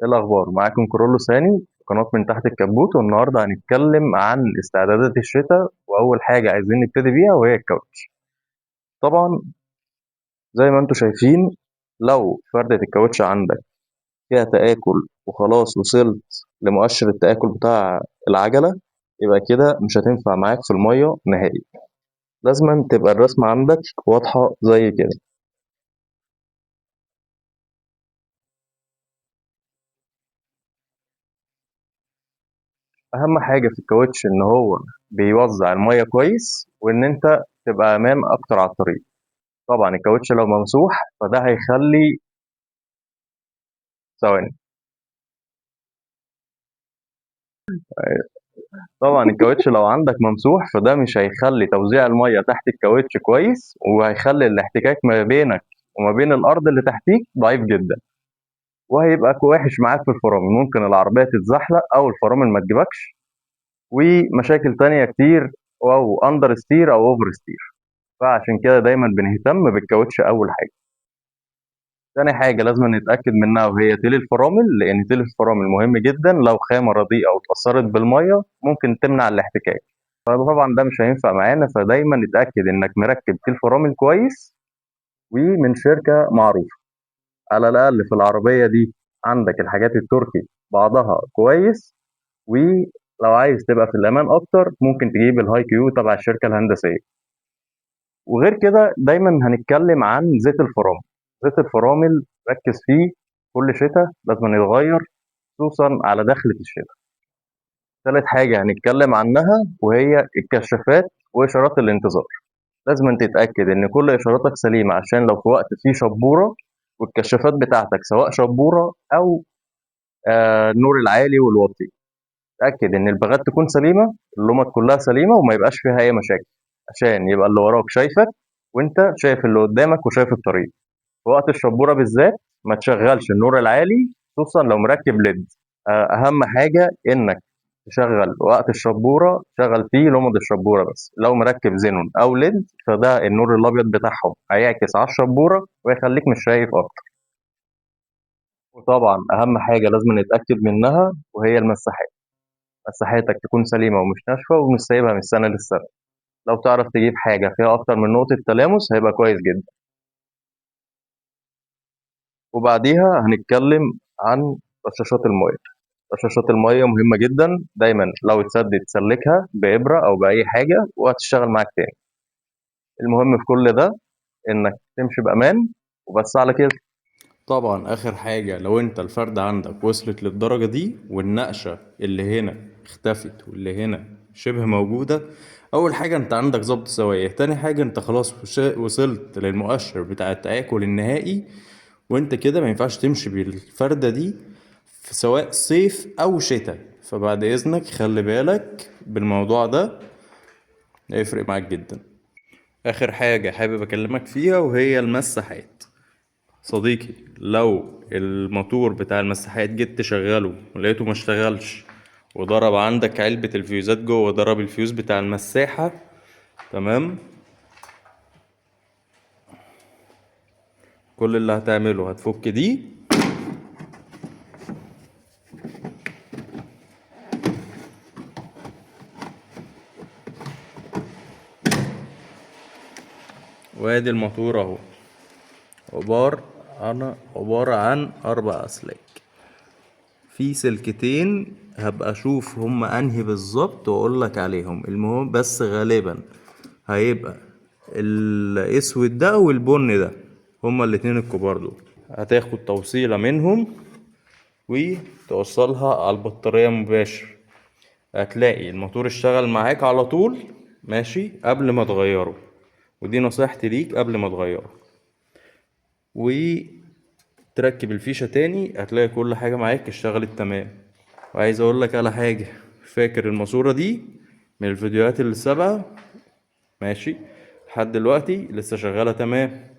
ايه الاخبار؟ معاكم كرولو ساني، قناه من تحت الكبوت. والنهارده هنتكلم عن استعدادات الشتاء، واول حاجه عايزين نبتدي بيها وهي الكاوتش. طبعا زي ما انتم شايفين، لو فردة الكاوتش عندك فيها تآكل وخلاص وصلت لمؤشر التآكل بتاع العجله، يبقى كده مش هتنفع معاك في الميه نهائي. لازم تبقى الرسمه عندك واضحه زي كده. اهم حاجه في الكاوتش ان هو بيوزع الميه كويس، وان انت تبقى امان اكتر على الطريق. طبعا الكاوتش لو ممسوح فده هيخلي، ثواني. طبعا الكاوتش لو عندك ممسوح فده مش هيخلي توزيع الميه تحت الكاوتش كويس، وهيخلي الاحتكاك ما بينك وما بين الارض اللي تحتيك ضعيف جدا، وهيبقى وحش معاك في الفرامل. ممكن العربيه تتزحلق او الفرامل ما تجيبكش، ومشاكل تانية كتير، او اندر ستير او اوفر ستير. فعشان كده دايما بنهتم بالكاوتش اول حاجه. تاني حاجة لازم نتأكد منها وهي تيل الفرامل، لأن تيل الفرامل مهم جدا. لو خامة رديئة أو اتأثرت بالمية ممكن تمنع الاحتكاك، فطبعا ده مش هينفع معانا. فدايما نتأكد إنك مركب تيل فرامل كويس ومن شركة معروفة. على الأقل في العربية دي عندك الحاجات التركي بعضها كويس. ولو عايز تبقى في الأمان أكتر ممكن تجيب الهاي كيو تبع الشركة الهندسية. وغير كده دايما هنتكلم عن زيت الفرامل. زيت الفرامل ركز فيه، كل شتاء لازم يتغير، خصوصا على دخلة الشتاء. ثالث حاجة هنتكلم عنها وهي الكشافات وإشارات الانتظار. لازم تتأكد إن كل إشاراتك سليمة، عشان لو في وقت فيه شبورة والكشافات بتاعتك سواء شبورة أو النور العالي والواطي، تأكد إن البغات تكون سليمة، اللمط كلها سليمة، وما يبقاش فيها أي مشاكل، عشان يبقى اللي وراك شايفك وأنت شايف اللي قدامك وشايف الطريق. في وقت الشبورة بالذات ما تشغلش النور العالي، خصوصا لو مركب ليد. أهم حاجة إنك تشغل وقت الشبورة، شغل فيه لمض الشبورة بس. لو مركب زينون أو ليد فده النور الأبيض بتاعهم هيعكس على الشبورة ويخليك مش شايف أكتر. وطبعا أهم حاجة لازم نتأكد منها وهي المساحات. مساحاتك تكون سليمة ومش ناشفة ومش سايبها من السنة للسنة. لو تعرف تجيب حاجة فيها أكتر من نقطة تلامس هيبقى كويس جدا. وبعديها هنتكلم عن رشاشات المية. رشاشات المية مهمة جدا، دايما لو اتسدت تسلكها بإبرة أو بأي حاجة وهتشتغل معاك تاني. المهم في كل ده إنك تمشي بأمان، وبس على كده. طبعا اخر حاجة، لو انت الفردة عندك وصلت للدرجة دي والنقشة اللي هنا اختفت واللي هنا شبه موجودة، اول حاجة انت عندك ضبط سواية. تاني حاجة انت خلاص وصلت للمؤشر بتاع التآكل النهائي، وانت كده ما ينفعش تمشي بالفردة دي في سواء صيف او شتاء. فبعد اذنك خلي بالك بالموضوع ده، هيفرق معاك جدا. اخر حاجة حابب اكلمك فيها وهي المساحات. صديقي، لو الموتور بتاع المساحات جيت تشغله ولقيته ما اشتغلش، وضرب عندك علبة الفيوزات جوه، ضرب الفيوز بتاع المساحة، تمام، كل اللي هتعمله هتفك دي وادي الموتور اهو. عبارة عبارة عن 4 أسلاك. في سلكتين هبقى اشوف هما انهي بالظبط واقول لك عليهم. المهم بس غالبا هيبقى الاسود ده والبني ده، هما الاتنين الكبار دول. هتاخد توصيلة منهم وتوصلها على البطارية مباشر، هتلاقي الموتور اشتغل معاك على طول ماشي قبل ما تغيره. ودي نصيحتي ليك قبل ما تغيره. وتركب الفيشة تاني هتلاقي كل حاجة معاك اشتغلت تمام. وعايز اقول لك على حاجة، فاكر الماسورة دي من الفيديوهات اللي سابقة؟ ماشي، لحد دلوقتي لسه شغالة تمام.